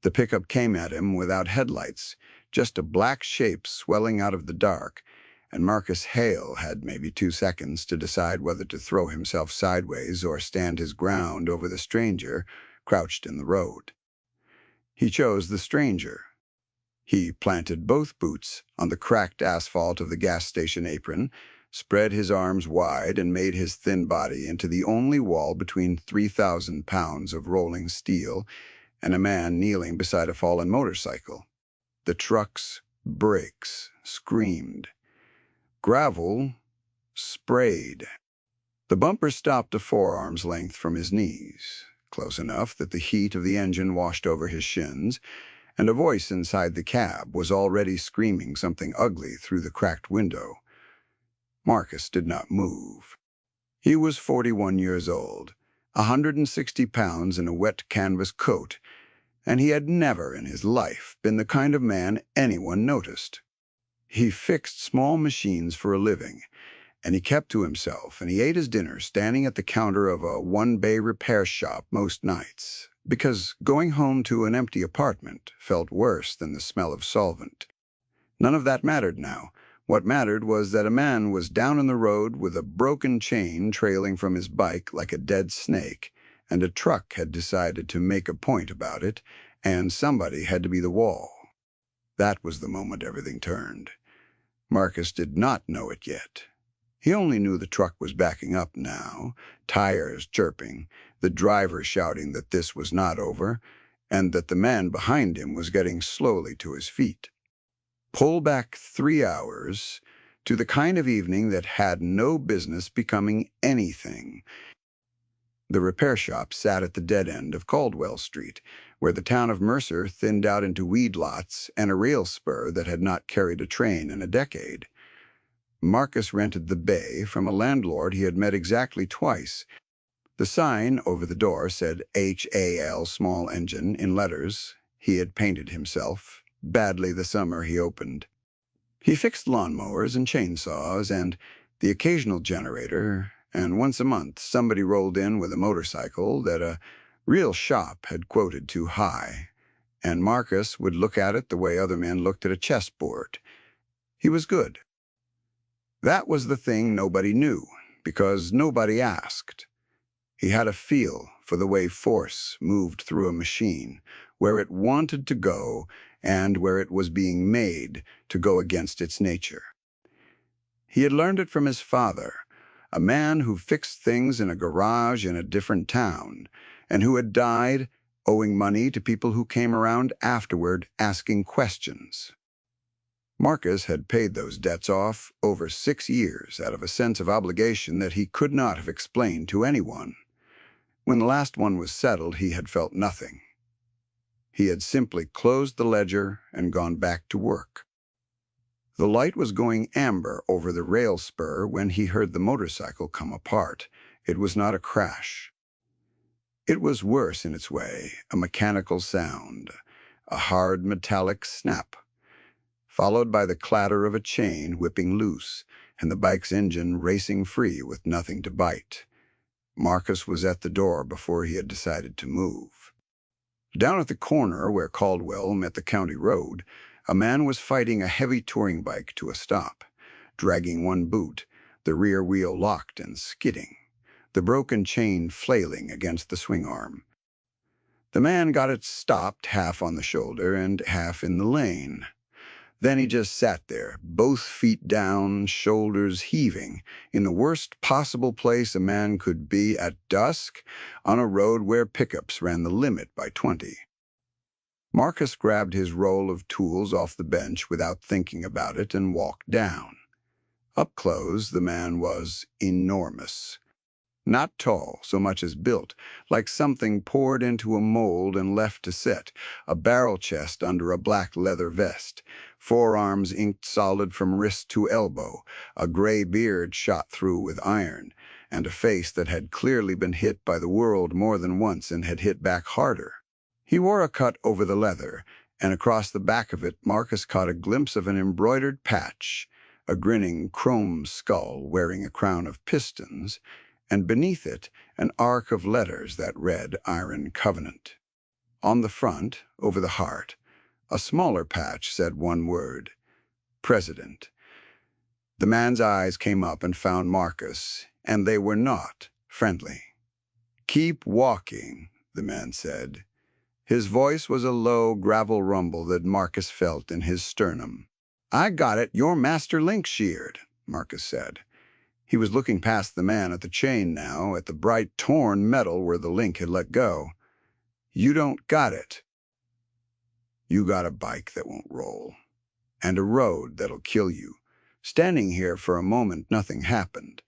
The pickup came at him without headlights, just a black shape swelling out of the dark, and Marcus Hale had maybe 2 seconds to decide whether to throw himself sideways or stand his ground over the stranger crouched in the road. He chose the stranger. He planted both boots on the cracked asphalt of the gas station apron, spread his arms wide, and made his thin body into the only wall between 3,000 pounds of rolling steel and a man kneeling beside a fallen motorcycle. The truck's brakes screamed. Gravel sprayed. The bumper stopped a forearm's length from his knees, close enough that the heat of the engine washed over his shins, and a voice inside the cab was already screaming something ugly through the cracked window. Marcus did not move. He was 41 years old, 160 pounds in a wet canvas coat, and he had never in his life been the kind of man anyone noticed. He fixed small machines for a living, and he kept to himself, and he ate his dinner standing at the counter of a one-bay repair shop most nights, because going home to an empty apartment felt worse than the smell of solvent. None of that mattered now. What mattered was that a man was down in the road with a broken chain trailing from his bike like a dead snake, and a truck had decided to make a point about it, and somebody had to be the wall. That was the moment everything turned. Marcus did not know it yet. He only knew the truck was backing up now, tires chirping, the driver shouting that this was not over, and that the man behind him was getting slowly to his feet. Pull back 3 hours to the kind of evening that had no business becoming anything. The repair shop sat at the dead end of Caldwell Street, where the town of Mercer thinned out into weed lots and a rail spur that had not carried a train in a decade. Marcus rented the bay from a landlord he had met exactly twice. The sign over the door said HAL small engine in letters he had painted himself, badly the summer he opened. He fixed lawnmowers and chainsaws and the occasional generator, and once a month somebody rolled in with a motorcycle that a real shop had quoted too high, and Marcus would look at it the way other men looked at a chessboard. He was good. That was the thing nobody knew, because nobody asked. He had a feel for the way force moved through a machine, where it wanted to go and where it was being made to go against its nature. He had learned it from his father, a man who fixed things in a garage in a different town, and who had died owing money to people who came around afterward asking questions. Marcus had paid those debts off over 6 years out of a sense of obligation that he could not have explained to anyone. When the last one was settled, he had felt nothing. He had simply closed the ledger and gone back to work. The light was going amber over the rail spur when he heard the motorcycle come apart. It was not a crash. It was worse in its way, a mechanical sound, a hard metallic snap, followed by the clatter of a chain whipping loose and the bike's engine racing free with nothing to bite. Marcus was at the door before he had decided to move. Down at the corner where Caldwell met the county road, a man was fighting a heavy touring bike to a stop, dragging one boot, the rear wheel locked and skidding, the broken chain flailing against the swing arm. The man got it stopped half on the shoulder and half in the lane. Then he just sat there, both feet down, shoulders heaving, in the worst possible place a man could be at dusk on a road where pickups ran the limit by 20. Marcus grabbed his roll of tools off the bench without thinking about it and walked down. Up close, the man was enormous. Not tall so much as built, like something poured into a mold and left to set, a barrel chest under a black leather vest, forearms inked solid from wrist to elbow, a gray beard shot through with iron, and a face that had clearly been hit by the world more than once and had hit back harder. He wore a cut over the leather, and across the back of it Marcus caught a glimpse of an embroidered patch, a grinning chrome skull wearing a crown of pistons, and beneath it an arc of letters that read Iron Covenant. On the front, over the heart, a smaller patch said one word: President. The man's eyes came up and found Marcus, and they were not friendly. "Keep walking," the man said. His voice was a low gravel rumble that Marcus felt in his sternum. "I got it, your master link sheared," Marcus said. He was looking past the man at the chain now, at the bright torn metal where the link had let go. "You don't got it. You got a bike that won't roll, and a road that'll kill you." Standing here for a moment, nothing happened.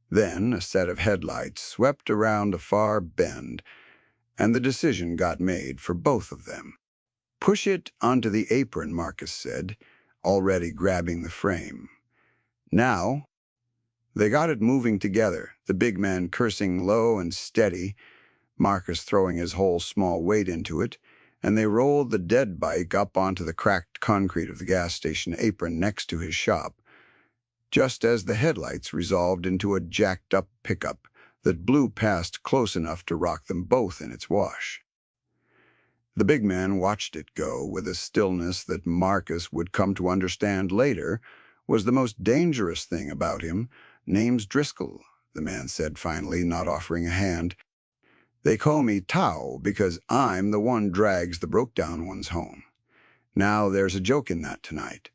Then a set of headlights swept around a far bend, and the decision got made for both of them. "Push it onto the apron," Marcus said, already grabbing the frame. Now they got it moving together, the big man cursing low and steady, Marcus throwing his whole small weight into it, and they rolled the dead bike up onto the cracked concrete of the gas station apron next to his shop, just as the headlights resolved into a jacked-up pickup that blew past close enough to rock them both in its wash. The big man watched it go with a stillness that Marcus would come to understand later was the most dangerous thing about him. "Name's Driscoll," the man said finally, not offering a hand. "They call me Tao because I'm the one drags the broke-down ones home. Now there's a joke in that tonight."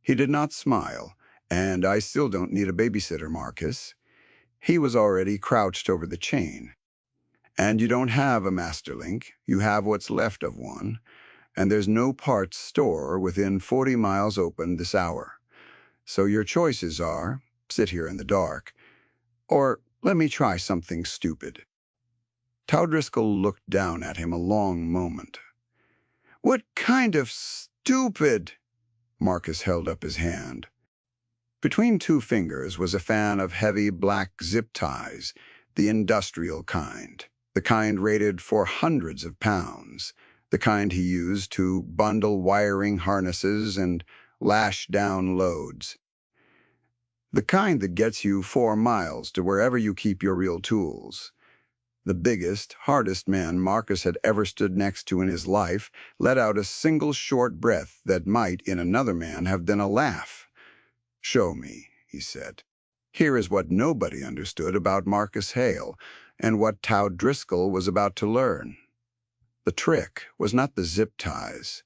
He did not smile, "And I still don't need a babysitter, Marcus." He was already crouched over the chain. "And you don't have a master link. You have what's left of one. And there's no parts store within 40 miles open this hour. So your choices are, sit here in the dark, or let me try something stupid." Tao Driscoll looked down at him a long moment. "What kind of stupid?" Marcus held up his hand. Between two fingers was a fan of heavy black zip ties, the industrial kind, the kind rated for hundreds of pounds, the kind he used to bundle wiring harnesses and lash down loads. The kind that gets you 4 miles to wherever you keep your real tools. The biggest, hardest man Marcus had ever stood next to in his life let out a single short breath that might, in another man, have been a laugh. "Show me," he said. Here is what nobody understood about Marcus Hale, and what Tao Driscoll was about to learn. The trick was not the zip ties.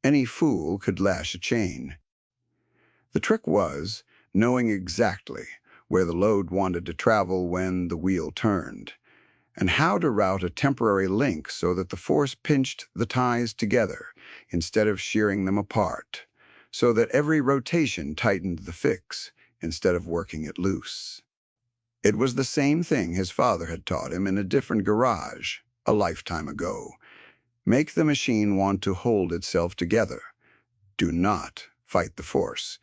Any fool could lash a chain. The trick was knowing exactly where the load wanted to travel when the wheel turned, and how to route a temporary link so that the force pinched the ties together instead of shearing them apart, so that every rotation tightened the fix instead of working it loose. It was the same thing his father had taught him in a different garage a lifetime ago. Make the machine want to hold itself together. Do not fight the force.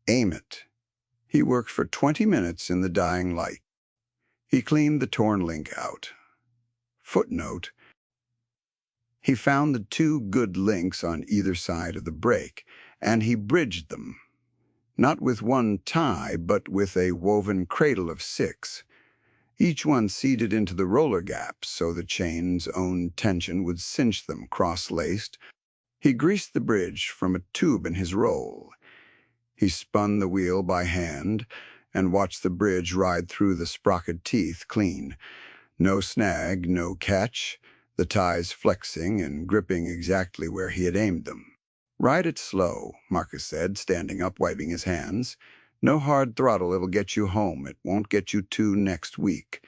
Aim it. He worked for 20 minutes in the dying light. He cleaned the torn link out. Footnote: he found the 2 good links on either side of the break, and he bridged them, not with one tie, but with a woven cradle of 6, each one seated into the roller gaps so the chain's own tension would cinch them cross-laced. He greased the bridge from a tube in his roll. He spun the wheel by hand and watched the bridge ride through the sprocket teeth clean. No snag, no catch, the ties flexing and gripping exactly where he had aimed them. "Ride it slow," Marcus said, standing up, wiping his hands. "No hard throttle, it'll get you home. It won't get you to next week."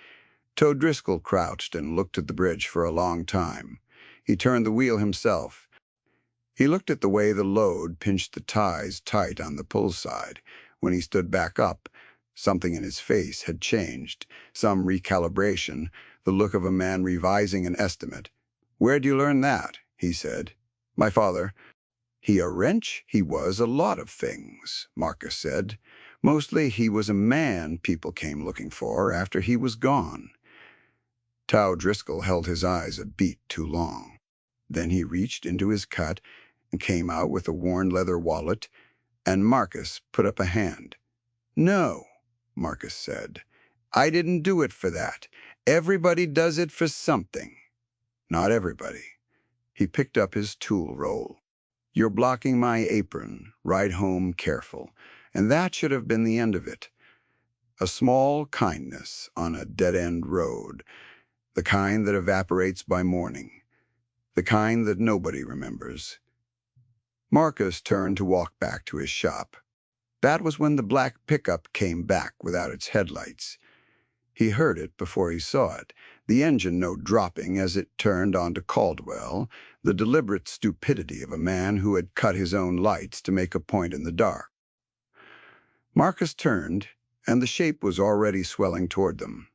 Tao Driscoll crouched and looked at the bridge for a long time. He turned the wheel himself. He looked at the way the load pinched the ties tight on the pull side. When he stood back up, something in his face had changed, some recalibration, the look of a man revising an estimate. "Where'd you learn that?" he said. "My father." "He a wrench? He was a lot of things," Marcus said. "Mostly he was a man people came looking for after he was gone." Tao Driscoll held his eyes a beat too long. Then he reached into his cut and came out with a worn leather wallet, and Marcus put up a hand. "No," Marcus said. "I didn't do it for that. Everybody does it for something." Not everybody. He picked up his tool roll. "You're blocking my apron. Ride home careful." And that should have been the end of it. A small kindness on a dead-end road, the kind that evaporates by morning, the kind that nobody remembers. Marcus turned to walk back to his shop. That was when the black pickup came back without its headlights. He heard it before he saw it, the engine note dropping as it turned onto Caldwell, the deliberate stupidity of a man who had cut his own lights to make a point in the dark. Marcus turned, and the shape was already swelling toward them.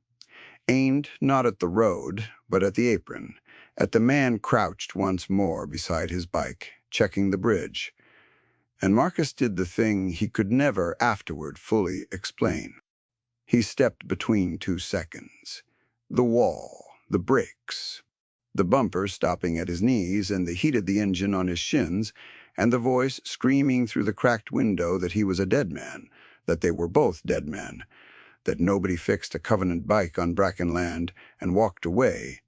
Aimed not at the road, but at the apron, at the man crouched once more beside his bike, checking the bridge. And Marcus did the thing he could never afterward fully explain. He stepped between 2 seconds. The wall, the brakes, the bumper stopping at his knees, and the heat of the engine on his shins, and the voice screaming through the cracked window that he was a dead man, that they were both dead men, that nobody fixed a Covenant bike on Brackenland, and walked away.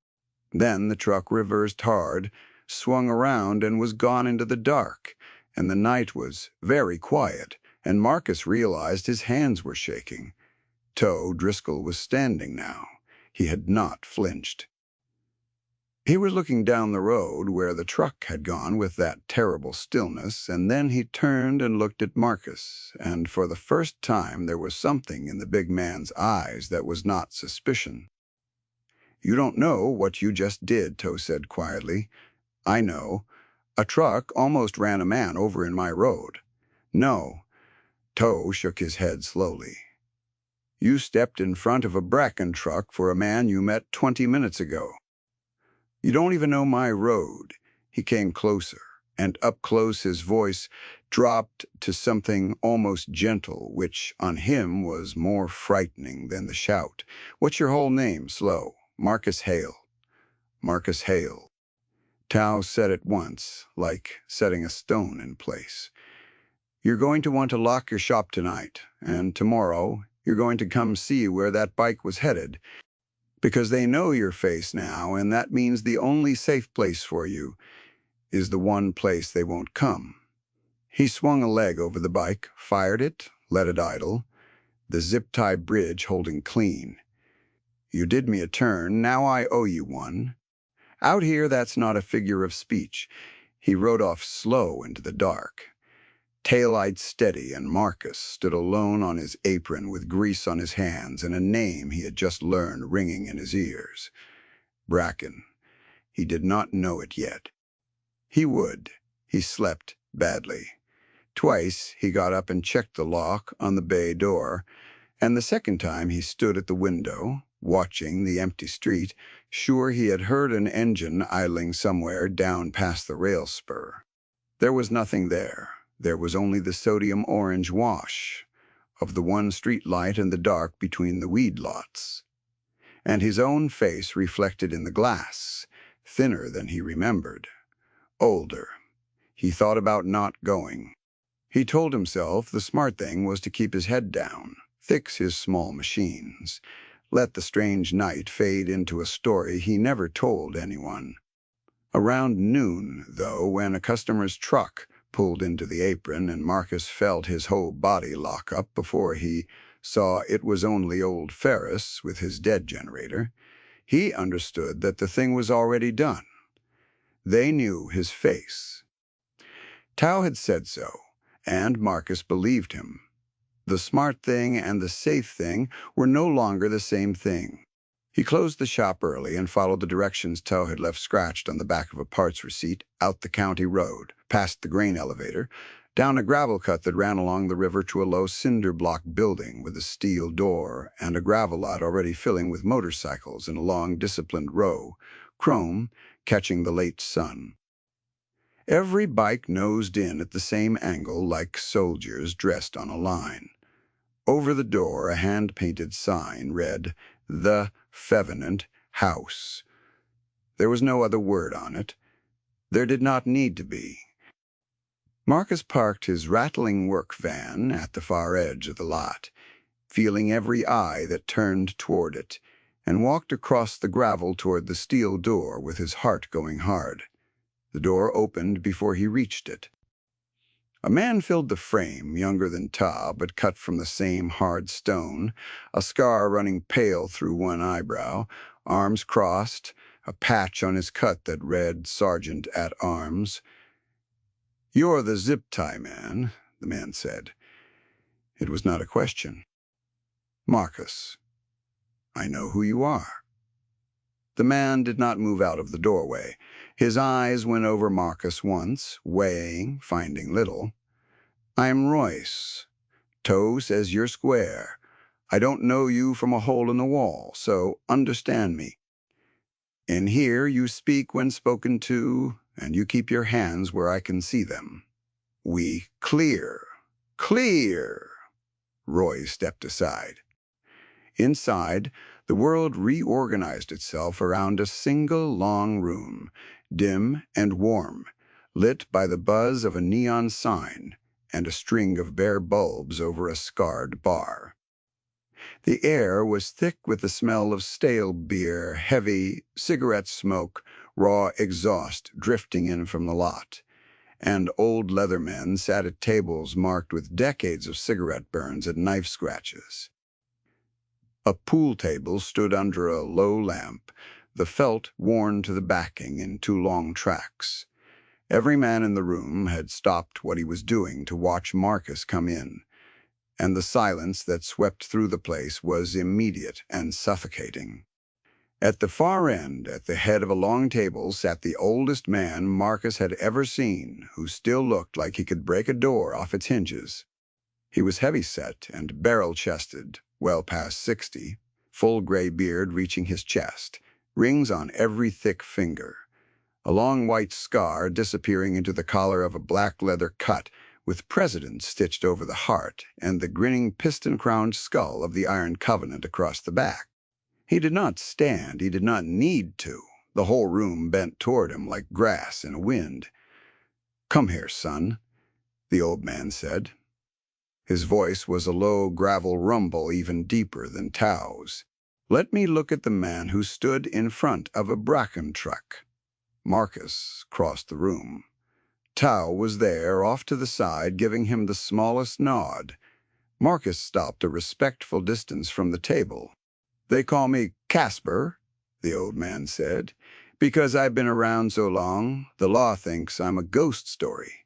Then the truck reversed hard, swung around, and was gone into the dark, and the night was very quiet, and Marcus realized his hands were shaking. Toe Driscoll was standing now. He had not flinched. He was looking down the road where the truck had gone with that terrible stillness, and then he turned and looked at Marcus, and for the first time there was something in the big man's eyes that was not suspicion. "You don't know what you just did," Toe said quietly. "I know. A truck almost ran a man over in my road." "No." Toe shook his head slowly. "You stepped in front of a Bracken truck for a man you met 20 minutes ago. You don't even know my road." He came closer, and up close his voice dropped to something almost gentle, which on him was more frightening than the shout. "What's your whole name, slow?" "Marcus Hale." "Marcus Hale." Tao said it once, like setting a stone in place. "You're going to want to lock your shop tonight, and tomorrow you're going to come see where that bike was headed, because they know your face now, and that means the only safe place for you is the one place they won't come." He swung a leg over the bike, fired it, let it idle, the zip-tie bridge holding clean. "You did me a turn, now I owe you one. Out here, that's not a figure of speech." He rode off slow into the dark. Tail-eyed steady, and Marcus stood alone on his apron with grease on his hands and a name he had just learned ringing in his ears. Bracken. He did not know it yet. He would. He slept badly. Twice he got up and checked the lock on the bay door, and the second time he stood at the window, watching the empty street, sure he had heard an engine idling somewhere down past the rail spur. There was nothing there. There was only the sodium orange wash of the one street light in the dark between the weed lots, and his own face reflected in the glass, thinner than he remembered, older. He thought about not going. He told himself the smart thing was to keep his head down, fix his small machines, let the strange night fade into a story he never told anyone. Around noon, though, when a customer's truck pulled into the apron and Marcus felt his whole body lock up before he saw it was only old Ferris with his dead generator, he understood that the thing was already done. They knew his face. Tao had said so, and Marcus believed him. The smart thing and the safe thing were no longer the same thing. He closed the shop early and followed the directions Toe had left scratched on the back of a parts receipt, out the county road, past the grain elevator, down a gravel cut that ran along the river to a low cinder block building with a steel door and a gravel lot already filling with motorcycles in a long, disciplined row, chrome catching the late sun. Every bike nosed in at the same angle like soldiers dressed on a line. Over the door, a hand-painted sign read, "The Fevenant House." There was no other word on it. There did not need to be. Marcus parked his rattling work van at the far edge of the lot, feeling every eye that turned toward it, and walked across the gravel toward the steel door with his heart going hard. The door opened before he reached it. A man filled the frame, younger than Ta, but cut from the same hard stone, a scar running pale through one eyebrow, arms crossed, a patch on his cut that read Sergeant at Arms. "You're the zip-tie man," the man said. It was not a question. "Marcus, I know who you are." The man did not move out of the doorway. His eyes went over Marcus once, weighing, finding little. "I'm Royce. Toe says you're square. I don't know you from a hole in the wall, so understand me. In here you speak when spoken to, and you keep your hands where I can see them. We clear. Clear!" Roy stepped aside. Inside, the world reorganized itself around a single long room, dim and warm, lit by the buzz of a neon sign and a string of bare bulbs over a scarred bar. The air was thick with the smell of stale beer, heavy cigarette smoke, raw exhaust drifting in from the lot, and old leather men sat at tables marked with decades of cigarette burns and knife scratches. A pool table stood under a low lamp, the felt worn to the backing in two long tracks. Every man in the room had stopped what he was doing to watch Marcus come in, and the silence that swept through the place was immediate and suffocating. At the far end, at the head of a long table, sat the oldest man Marcus had ever seen, who still looked like he could break a door off its hinges. He was heavy-set and barrel-chested, well past 60, full gray beard reaching his chest, rings on every thick finger, a long white scar disappearing into the collar of a black leather cut with President stitched over the heart and the grinning piston-crowned skull of the Iron Covenant across the back. He did not stand, he did not need to. The whole room bent toward him like grass in a wind. "Come here, son," the old man said. His voice was a low gravel rumble even deeper than Tao's. "Let me look at the man who stood in front of a Bracken truck." Marcus crossed the room. Tao was there, off to the side, giving him the smallest nod. Marcus stopped a respectful distance from the table. "They call me Casper," the old man said, "because I've been around so long, the law thinks I'm a ghost story."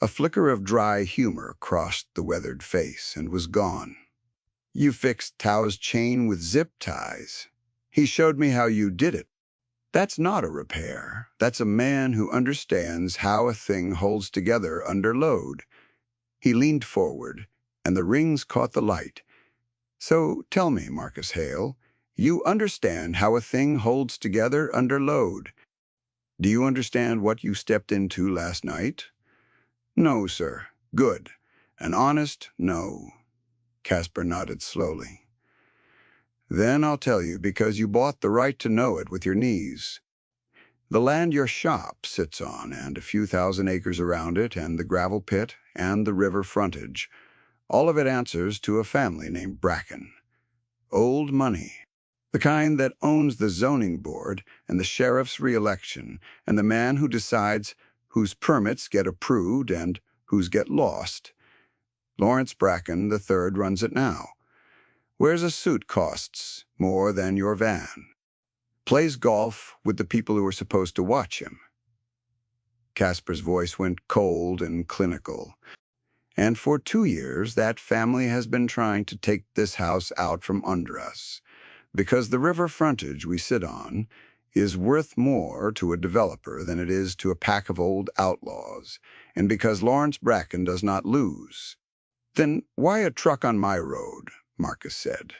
A flicker of dry humor crossed the weathered face and was gone. "You fixed Tao's chain with zip ties. He showed me how you did it. That's not a repair. That's a man who understands how a thing holds together under load." He leaned forward, and the rings caught the light. "So tell me, Marcus Hale, you understand how a thing holds together under load. Do you understand what you stepped into last night?" "No, sir." "Good. An honest no." Casper nodded slowly. "Then I'll tell you because you bought the right to know it with your knees. The land your shop sits on, and a few thousand acres around it, and the gravel pit, and the river frontage, all of it answers to a family named Bracken. Old money. The kind that owns the zoning board and the sheriff's re-election and the man who decides whose permits get approved and whose get lost. Lawrence Bracken III runs it now. Wears a suit costs more than your van. Plays golf with the people who are supposed to watch him." Casper's voice went cold and clinical. "And for 2 years, that family has been trying to take this house out from under us, because the river frontage we sit on is worth more to a developer than it is to a pack of old outlaws, and because Lawrence Bracken does not lose." "Then why a truck on my road?" Marcus said.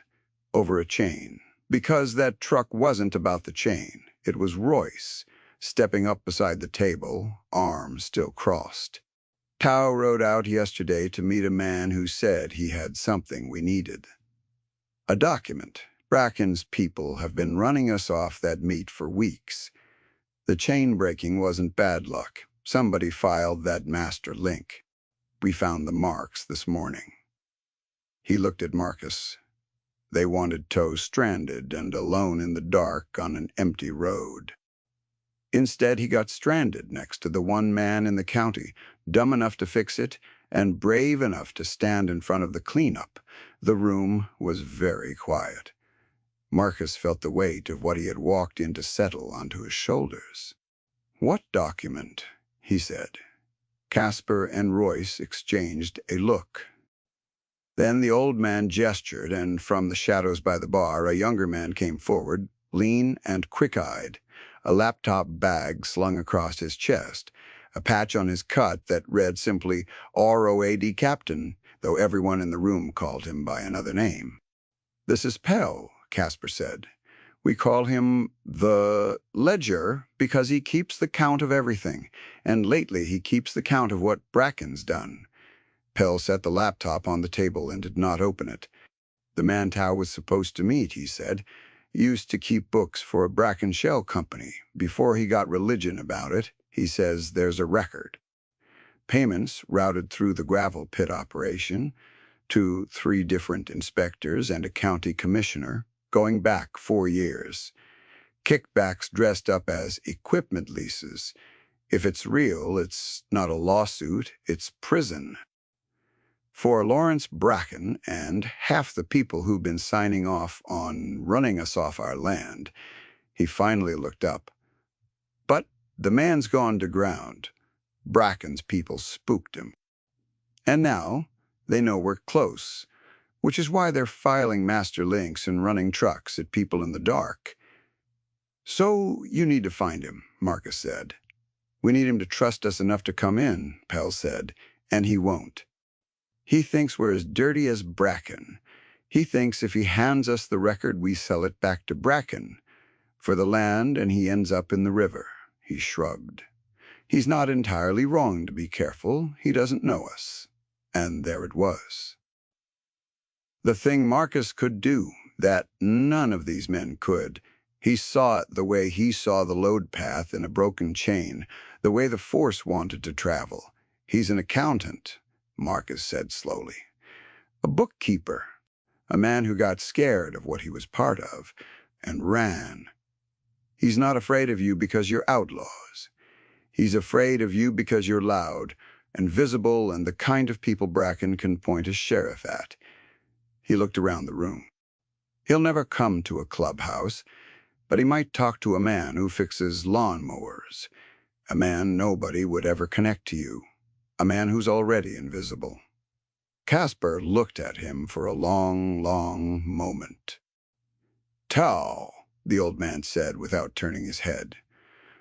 "Over a chain." "Because that truck wasn't about the chain. It was Royce, stepping up beside the table, arms still crossed. Tao rode out yesterday to meet a man who said he had something we needed. A document. Bracken's people have been running us off that meet for weeks. The chain breaking wasn't bad luck. Somebody filed that master link. We found the marks this morning." He looked at Marcus. They wanted Tow stranded and alone in the dark on an empty road. Instead, he got stranded next to the one man in the county, dumb enough to fix it and brave enough to stand in front of the cleanup. The room was very quiet. Marcus felt the weight of what he had walked in to settle onto his shoulders. "What document?" he said. Casper and Royce exchanged a look. Then the old man gestured, and from the shadows by the bar, a younger man came forward, lean and quick-eyed, a laptop bag slung across his chest, a patch on his cut that read simply ROAD Captain, though everyone in the room called him by another name. "This is Pell," Casper said. "We call him the Ledger because he keeps the count of everything, and lately he keeps the count of what Bracken's done." Pell set the laptop on the table and did not open it. "The man Tow was supposed to meet," he said, "used to keep books for a Bracken Shell Company. Before he got religion about it, he says there's a record. Payments routed through the gravel pit operation to 3 different inspectors and a county commissioner, going back 4 years. Kickbacks dressed up as equipment leases. If it's real, it's not a lawsuit, it's prison. For Lawrence Bracken and half the people who've been signing off on running us off our land." He finally looked up. "But the man's gone to ground. Bracken's people spooked him. And now they know we're close, which is why they're filing master links and running trucks at people in the dark." "So you need to find him," Marcus said. "We need him to trust us enough to come in," Pell said, "and he won't. He thinks we're as dirty as Bracken. He thinks if he hands us the record, we sell it back to Bracken for the land, and he ends up in the river." He shrugged. "He's not entirely wrong to be careful. He doesn't know us." And there it was. The thing Marcus could do that none of these men could. He saw it the way he saw the load path in a broken chain, the way the force wanted to travel. "He's an accountant," Marcus said slowly. "A bookkeeper. A man who got scared of what he was part of and ran. He's not afraid of you because you're outlaws. He's afraid of you because you're loud and visible and the kind of people Bracken can point a sheriff at." He looked around the room. "He'll never come to a clubhouse, but he might talk to a man who fixes lawnmowers, a man nobody would ever connect to you, a man who's already invisible." Casper looked at him for a long, long moment. "Tow," the old man said without turning his head,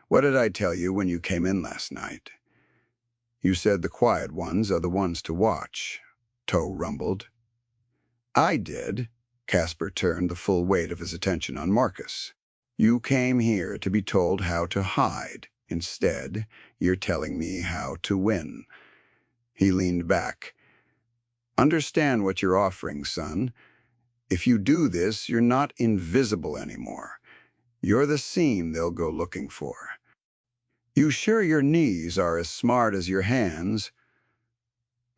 "what did I tell you when you came in last night?" "You said the quiet ones are the ones to watch," Tow rumbled. "I did." Casper turned the full weight of his attention on Marcus. "You came here to be told how to hide. Instead, you're telling me how to win." He leaned back. "Understand what you're offering, son. If you do this, you're not invisible anymore. You're the seam they'll go looking for. You sure your knees are as smart as your hands?"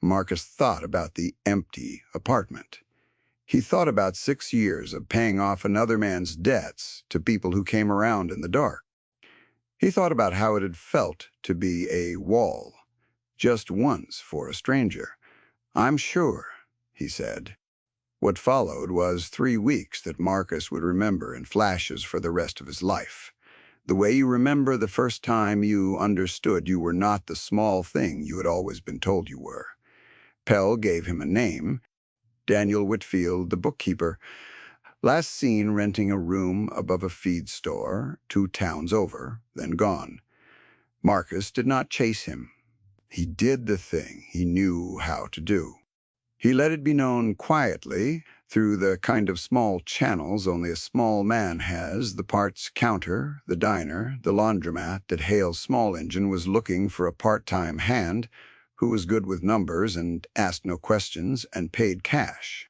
Marcus thought about the empty apartment. He thought about 6 years of paying off another man's debts to people who came around in the dark. He thought about how it had felt to be a wall, just once for a stranger. "I'm sure," he said. What followed was 3 weeks that Marcus would remember in flashes for the rest of his life. The way you remember the first time you understood you were not the small thing you had always been told you were. Pell gave him a name, Daniel Whitfield, the bookkeeper, last seen renting a room above a feed store 2 towns over, then gone. Marcus did not chase him. He did the thing he knew how to do. He let it be known quietly, through the kind of small channels only a small man has, the parts counter, the diner, the laundromat, that Hale's small engine was looking for a part-time hand who was good with numbers and asked no questions and paid cash.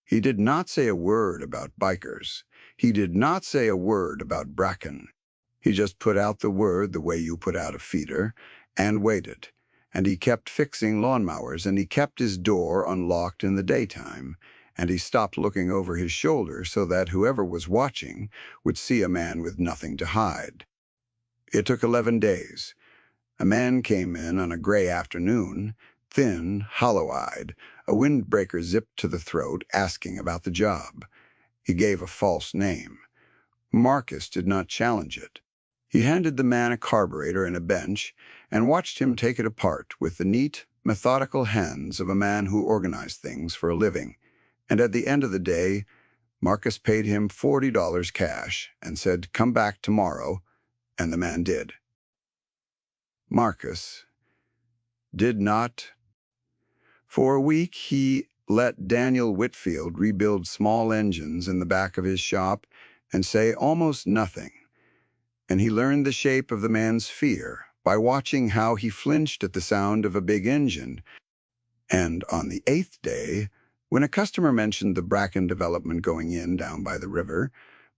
He did not say a word about bikers. He did not say a word about Bracken. He just put out the word the way you put out a feeder and waited. And he kept fixing lawnmowers, and he kept his door unlocked in the daytime, and he stopped looking over his shoulder so that whoever was watching would see a man with nothing to hide. It took 11 days. A man came in on a gray afternoon, thin, hollow-eyed, a windbreaker zipped to the throat, asking about the job. He gave a false name. Marcus did not challenge it. He handed the man a carburetor and a bench and watched him take it apart with the neat, methodical hands of a man who organized things for a living. And at the end of the day, Marcus paid him $40 cash and said, "Come back tomorrow," and the man did. Marcus did not. For a week, he let Daniel Whitfield rebuild small engines in the back of his shop and say almost nothing. And he learned the shape of the man's fear by watching how he flinched at the sound of a big engine. And on the 8th day, when a customer mentioned the Bracken development going in down by the river,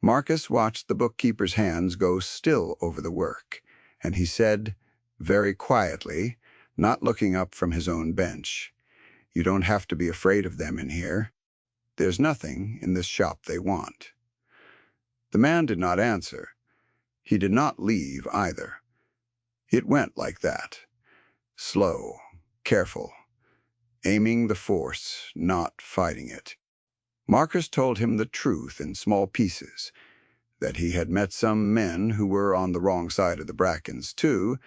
Marcus watched the bookkeeper's hands go still over the work, and he said, very quietly, not looking up from his own bench, "You don't have to be afraid of them in here. There's nothing in this shop they want." The man did not answer. He did not leave either. It went like that, slow, careful, aiming the force, not fighting it. Marcus told him the truth in small pieces, that he had met some men who were on the wrong side of the Brackens too,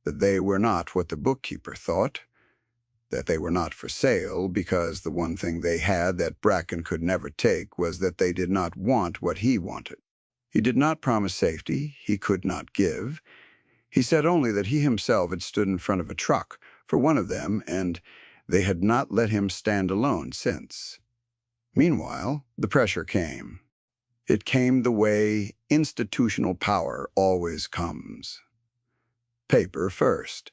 that they were not what the bookkeeper thought, that they were not for sale because the one thing they had that Bracken could never take was that they did not want what he wanted. He did not promise safety he could not give. He said only that he himself had stood in front of a truck for one of them, and they had not let him stand alone since. Meanwhile, the pressure came. It came the way institutional power always comes. Paper first.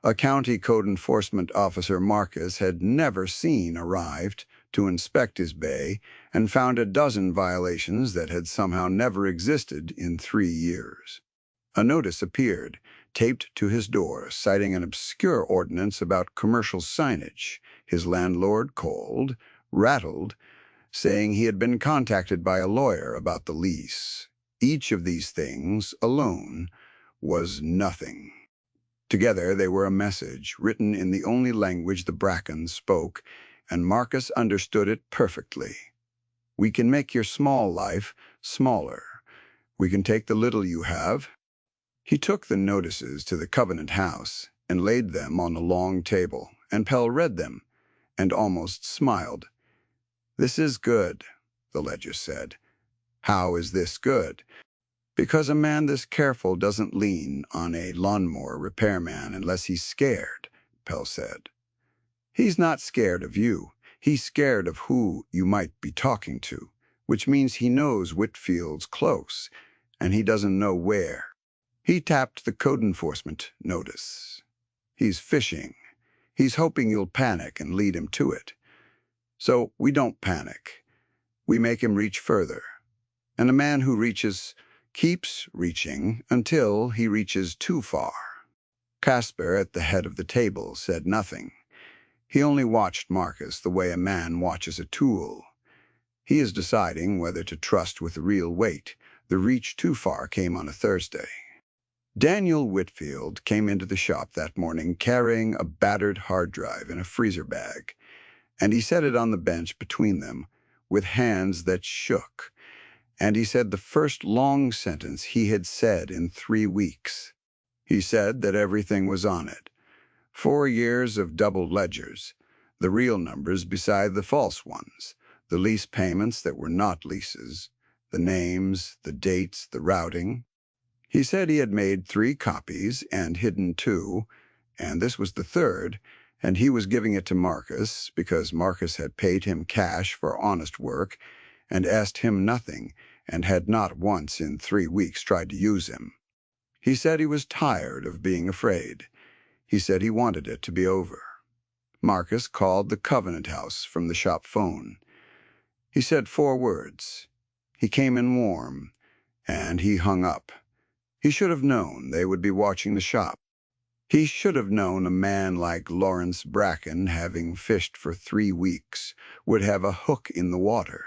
A county code enforcement officer Marcus had never seen arrived to inspect his bay and found a dozen violations that had somehow never existed in 3 years. A notice appeared, taped to his door, citing an obscure ordinance about commercial signage. His landlord called, rattled, saying he had been contacted by a lawyer about the lease. Each of these things, alone, was nothing. Together they were a message, written in the only language the Brackens spoke, and Marcus understood it perfectly. "We can make your small life smaller. We can take the little you have." He took the notices to the Covenant House and laid them on a long table, and Pell read them and almost smiled. "This is good," the ledger said. "How is this good?" "Because a man this careful doesn't lean on a lawnmower repairman unless he's scared," Pell said. "He's not scared of you. He's scared of who you might be talking to, which means he knows Whitfield's close, and he doesn't know where. He tapped the code enforcement notice. He's fishing. He's hoping you'll panic and lead him to it. So we don't panic. We make him reach further. And a man who reaches keeps reaching until he reaches too far." Casper, at the head of the table, said nothing. He only watched Marcus the way a man watches a tool. He is deciding whether to trust with real weight. The reach too far came on a Thursday. Daniel Whitfield came into the shop that morning carrying a battered hard drive in a freezer bag, and he set it on the bench between them with hands that shook. And he said the first long sentence he had said in 3 weeks. He said that everything was on it. 4 years of double ledgers, the real numbers beside the false ones, the lease payments that were not leases, the names, the dates, the routing. He said he had made 3 copies and hidden 2, and this was the 3rd, and he was giving it to Marcus because Marcus had paid him cash for honest work and asked him nothing, and had not once in 3 weeks tried to use him. He said he was tired of being afraid. He said he wanted it to be over. Marcus called the Covenant House from the shop phone. He said 4 words. He came in warm, and he hung up. He should have known they would be watching the shop. He should have known a man like Lawrence Bracken, having fished for 3 weeks, would have a hook in the water.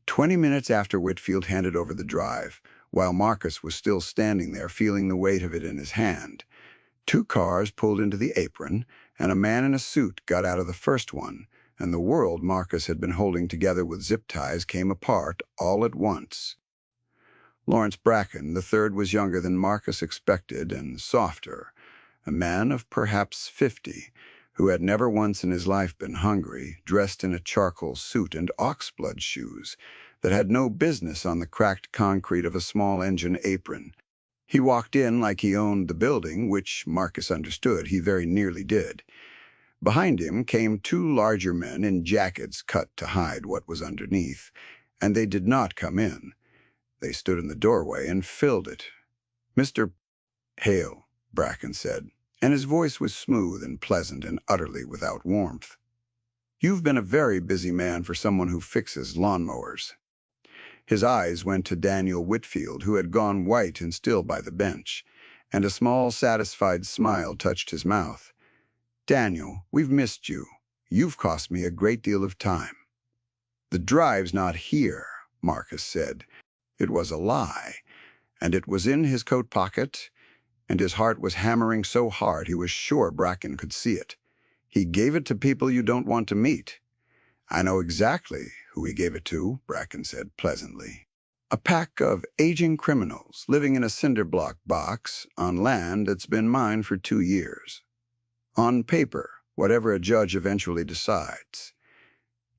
20 minutes after Whitfield handed over the drive, while Marcus was still standing there feeling the weight of it in his hand, 2 cars pulled into the apron, and a man in a suit got out of the first one, and the world Marcus had been holding together with zip ties came apart all at once. Lawrence Bracken, the third, was younger than Marcus expected and softer, a man of perhaps 50, who had never once in his life been hungry, dressed in a charcoal suit and oxblood shoes that had no business on the cracked concrete of a small engine apron. He walked in like he owned the building, which Marcus understood he very nearly did. Behind him came 2 larger men in jackets cut to hide what was underneath, and they did not come in. They stood in the doorway and filled it. "Mr. Hale," Bracken said, and his voice was smooth and pleasant and utterly without warmth. "You've been a very busy man for someone who fixes lawnmowers." His eyes went to Daniel Whitfield, who had gone white and still by the bench, and a small, satisfied smile touched his mouth. "Daniel, we've missed you. You've cost me a great deal of time." "The drive's not here," Marcus said. It was a lie, and it was in his coat pocket, and his heart was hammering so hard he was sure Bracken could see it. "He gave it to people you don't want to meet." "I know exactly who he gave it to," Bracken said pleasantly. "A pack of aging criminals living in a cinder-block box on land that's been mine for 2 years. On paper, whatever a judge eventually decides.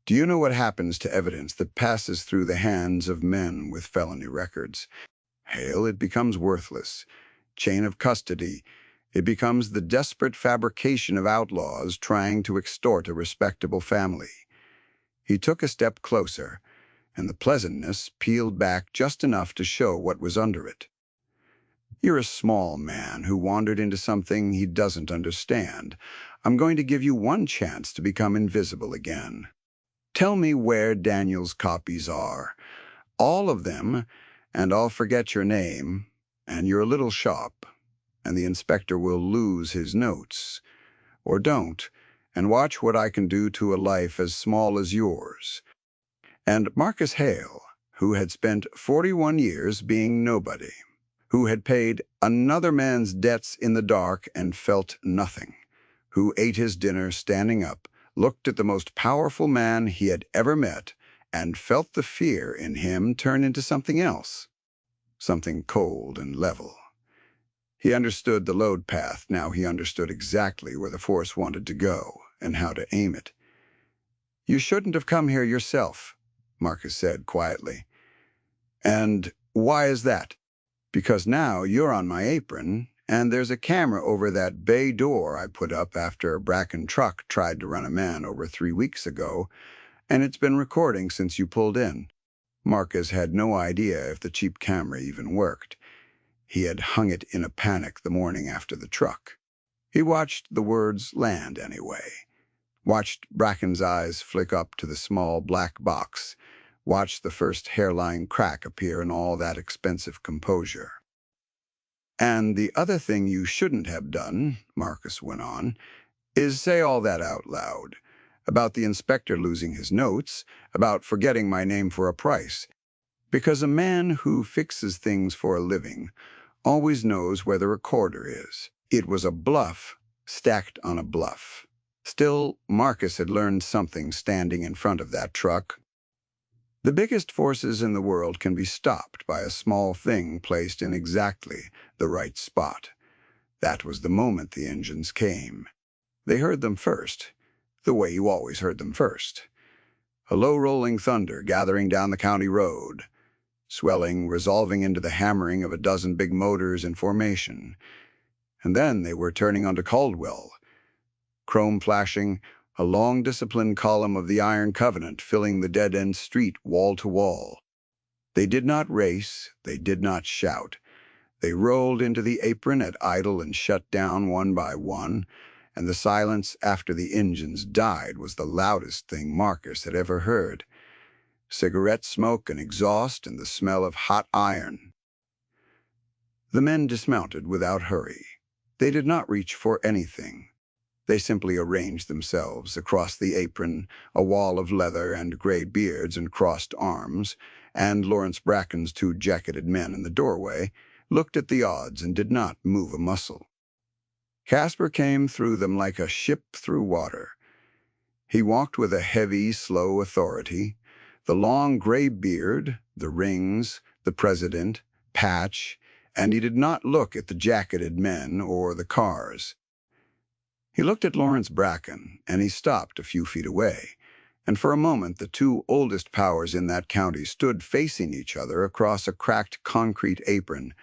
Do you know what happens to evidence that passes through the hands of men with felony records? Hale, it becomes worthless. Chain of custody. It becomes the desperate fabrication of outlaws trying to extort a respectable family." He took a step closer, and the pleasantness peeled back just enough to show what was under it. "You're a small man who wandered into something he doesn't understand. I'm going to give you one chance to become invisible again. Tell me where Daniel's copies are. All of them, and I'll forget your name and your little shop, and the inspector will lose his notes. Or don't, and watch what I can do to a life as small as yours." And Marcus Hale, who had spent 41 years being nobody, who had paid another man's debts in the dark and felt nothing, who ate his dinner standing up, looked at the most powerful man he had ever met, and felt the fear in him turn into something else, something cold and level. He understood the load path. Now he understood exactly where the force wanted to go and how to aim it. "You shouldn't have come here yourself," Marcus said quietly. "And why is that?" "Because now you're on my apron, and there's a camera over that bay door I put up after a Bracken truck tried to run a man over 3 weeks ago, and it's been recording since you pulled in." Marcus had no idea if the cheap camera even worked. He had hung it in a panic the morning after the truck. He watched the words land anyway, watched Bracken's eyes flick up to the small black box, watched the first hairline crack appear in all that expensive composure. "And the other thing you shouldn't have done," Marcus went on, "is say all that out loud. About the inspector losing his notes, about forgetting my name for a price. Because a man who fixes things for a living always knows where the recorder is. It was a bluff stacked on a bluff." Still, Marcus had learned something standing in front of that truck. The biggest forces in the world can be stopped by a small thing placed in exactly the right spot. That was the moment the engines came. They heard them first, the way you always heard them first. A low rolling thunder gathering down the county road, swelling, resolving into the hammering of a dozen big motors in formation. And then they were turning onto Caldwell, chrome flashing, a long disciplined column of the Iron Covenant filling the dead-end street wall to wall. They did not race, they did not shout. They rolled into the apron at idle and shut down one by one, and the silence after the engines died was the loudest thing Marcus had ever heard. Cigarette smoke and exhaust and the smell of hot iron. The men dismounted without hurry. They did not reach for anything. They simply arranged themselves across the apron, a wall of leather and gray beards and crossed arms, and Lawrence Bracken's two jacketed men in the doorway looked at the odds and did not move a muscle. Caspar came through them like a ship through water. He walked with a heavy, slow authority. The long gray beard, the rings, the president, Patch, and he did not look at the jacketed men or the cars. He looked at Lawrence Bracken, and he stopped a few feet away, and for a moment the two oldest powers in that county stood facing each other across a cracked concrete apron,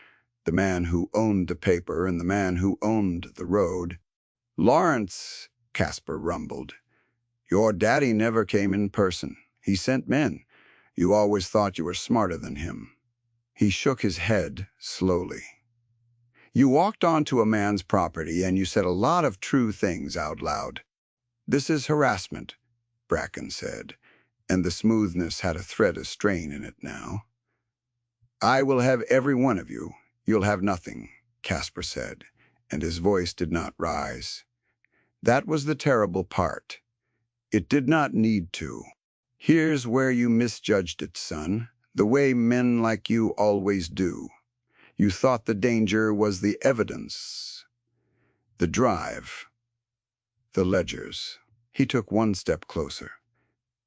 the man who owned the paper and the man who owned the road. "Lawrence," Caspar rumbled, "your daddy never came in person. He sent men. You always thought you were smarter than him." He shook his head slowly. "You walked onto a man's property and you said a lot of true things out loud." "This is harassment," Bracken said, and the smoothness had a thread of strain in it now. "I will have every one of you. You'll have nothing," Caspar said, and his voice did not rise. That was the terrible part. It did not need to. "Here's where you misjudged it, son, the way men like you always do. You thought the danger was the evidence, the drive, the ledgers." He took one step closer.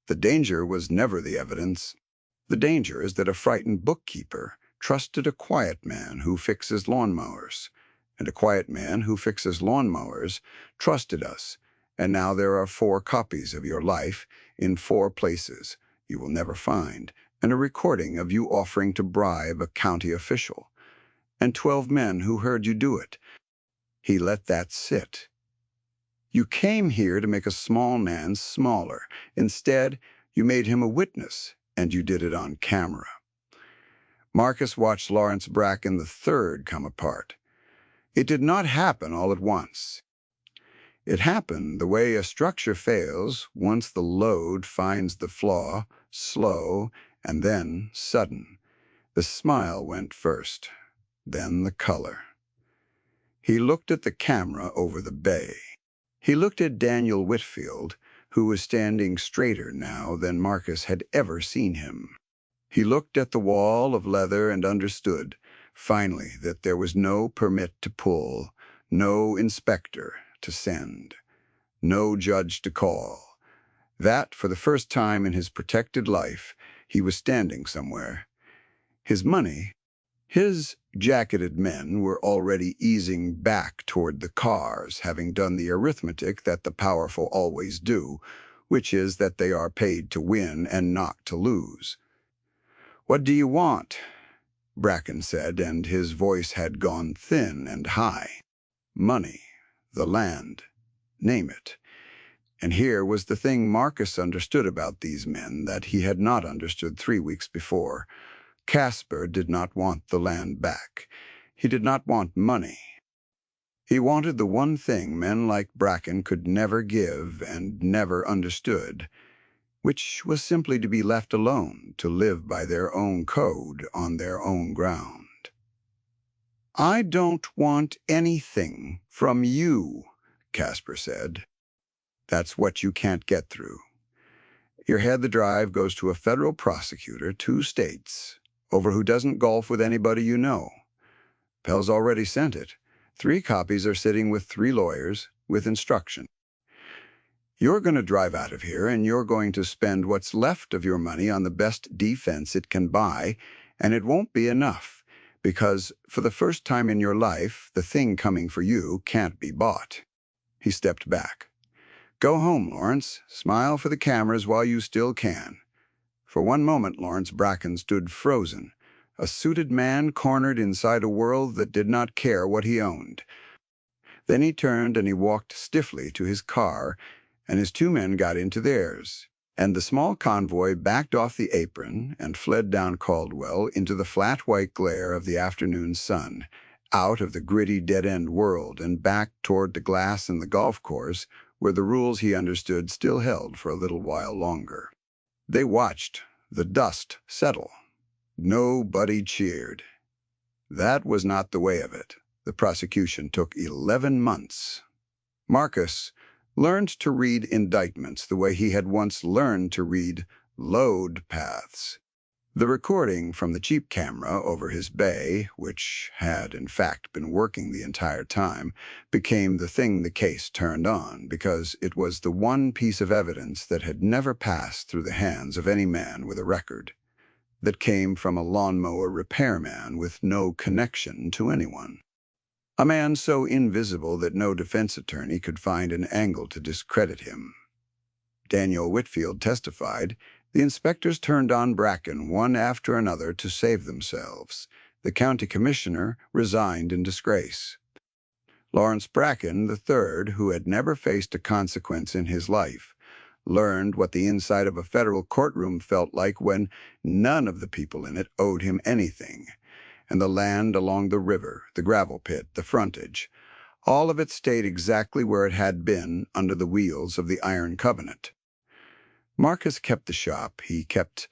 "The danger was never the evidence. The danger is that a frightened bookkeeper trusted a quiet man who fixes lawnmowers, and a quiet man who fixes lawnmowers trusted us, and now there are 4 copies of your life in 4 places you will never find, and a recording of you offering to bribe a county official, and 12 men who heard you do it." He let that sit. "You came here to make a small man smaller. Instead, you made him a witness, and you did it on camera." Marcus watched Lawrence Bracken III come apart. It did not happen all at once. It happened the way a structure fails once the load finds the flaw, slow, and then sudden. The smile went first, then the color. He looked at the camera over the bay. He looked at Daniel Whitfield, who was standing straighter now than Marcus had ever seen him. He looked at the wall of leather and understood, finally, that there was no permit to pull, no inspector to send, no judge to call. That, for the first time in his protected life, he was standing somewhere. His money, his jacketed men were already easing back toward the cars, having done the arithmetic that the powerful always do, which is that they are paid to win and not to lose. "What do you want?" Bracken said, and his voice had gone thin and high. "Money, the land, name it." And here was the thing Marcus understood about these men that he had not understood 3 weeks before. Caspar did not want the land back. He did not want money. He wanted the one thing men like Bracken could never give and never understood, which was simply to be left alone, to live by their own code on their own ground. "I don't want anything from you," Caspar said. "That's what you can't get through. Your head the drive goes to a federal prosecutor, 2 states, over who doesn't golf with anybody you know. Pell's already sent it. 3 copies are sitting with 3 lawyers, with instruction. You're going to drive out of here, and you're going to spend what's left of your money on the best defense it can buy, and it won't be enough, because for the first time in your life, the thing coming for you can't be bought." He stepped back. "Go home, Lawrence. Smile for the cameras while you still can." For one moment, Lawrence Bracken stood frozen, a suited man cornered inside a world that did not care what he owned. Then he turned and he walked stiffly to his car, and his 2 men got into theirs, and the small convoy backed off the apron and fled down Caldwell into the flat white glare of the afternoon sun, out of the gritty dead-end world and back toward the glass and the golf course, where the rules he understood still held for a little while longer. They watched the dust settle. Nobody cheered. That was not the way of it. The prosecution took 11 months. Marcus learned to read indictments the way he had once learned to read load paths. The recording from the cheap camera over his bay, which had in fact been working the entire time, became the thing the case turned on because it was the one piece of evidence that had never passed through the hands of any man with a record, that came from a lawnmower repairman with no connection to anyone. A man so invisible that no defense attorney could find an angle to discredit him. Daniel Whitfield testified, the inspectors turned on Bracken one after another to save themselves. The county commissioner resigned in disgrace. Lawrence Bracken III, who had never faced a consequence in his life, learned what the inside of a federal courtroom felt like when none of the people in it owed him anything, and the land along the river, the gravel pit, the frontage, all of it stayed exactly where it had been under the wheels of the Iron Covenant. Marcus kept the shop. He kept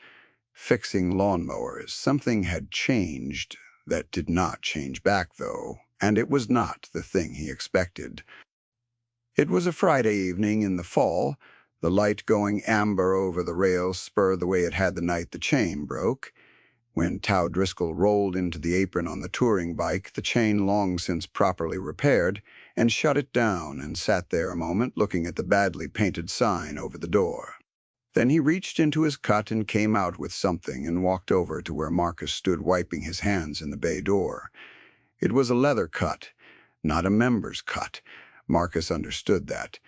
fixing lawnmowers. Something had changed that did not change back, though, and it was not the thing he expected. It was a Friday evening in the fall, the light going amber over the rail spur the way it had the night the chain broke. When Tao Driscoll rolled into the apron on the touring bike, the chain long since properly repaired, and shut it down and sat there a moment looking at the badly painted sign over the door. Then he reached into his cut and came out with something and walked over to where Marcus stood wiping his hands in the bay door. It was a leather cut, not a member's cut. Marcus understood that.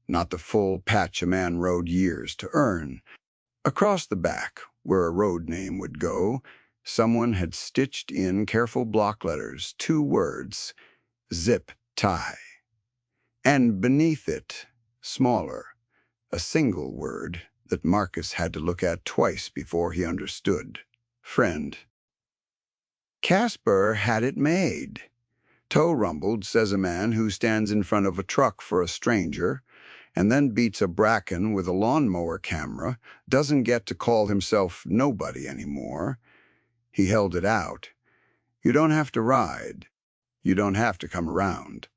Not the full patch a man rode years to earn. Across the back, where a road name would go, someone had stitched in careful block letters 2 words, zip tie. And beneath it, smaller, a single word that Marcus had to look at twice before he understood. Friend. Casper had it made. Toe rumbled, says a man who stands in front of a truck for a stranger, and then beats a Bracken with a lawnmower camera, doesn't get to call himself nobody anymore. He held it out. You don't have to ride. You don't have to come around.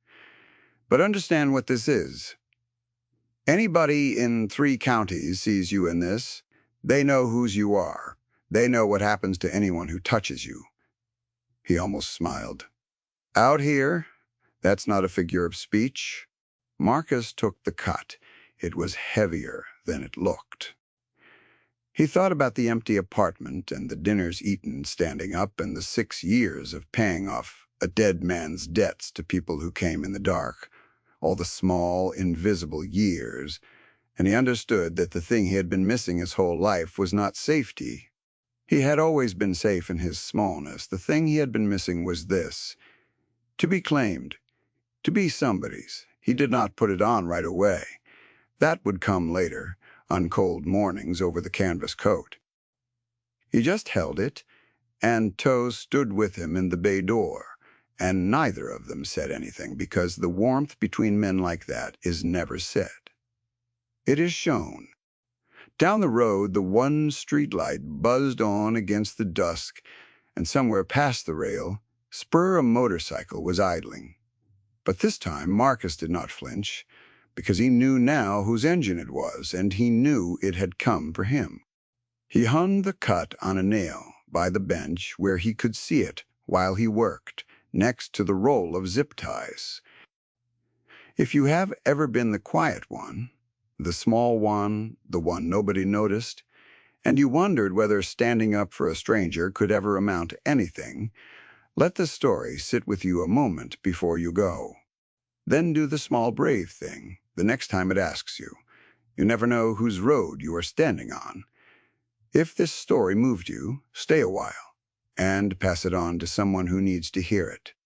But understand what this is. Anybody in 3 counties sees you in this. They know whose you are. They know what happens to anyone who touches you. He almost smiled. Out here, that's not a figure of speech. Marcus took the cut. It was heavier than it looked. He thought about the empty apartment and the dinners eaten standing up and the 6 years of paying off a dead man's debts to people who came in the dark, all the small, invisible years, and he understood that the thing he had been missing his whole life was not safety. He had always been safe in his smallness. The thing he had been missing was this: to be claimed, to be somebody's. He did not put it on right away. That would come later, on cold mornings over the canvas coat. He just held it, and Toe stood with him in the bay door, and neither of them said anything because the warmth between men like that is never said. It is shown. Down the road, the one streetlight buzzed on against the dusk, and somewhere past the rail, Spur, a motorcycle, was idling. But this time Marcus did not flinch, because he knew now whose engine it was, and he knew it had come for him. He hung the cut on a nail by the bench where he could see it while he worked, next to the roll of zip ties. If you have ever been the quiet one, the small one, the one nobody noticed, and you wondered whether standing up for a stranger could ever amount to anything, let the story sit with you a moment before you go. Then do the small brave thing the next time it asks you. You never know whose road you are standing on. If this story moved you, stay a while and pass it on to someone who needs to hear it.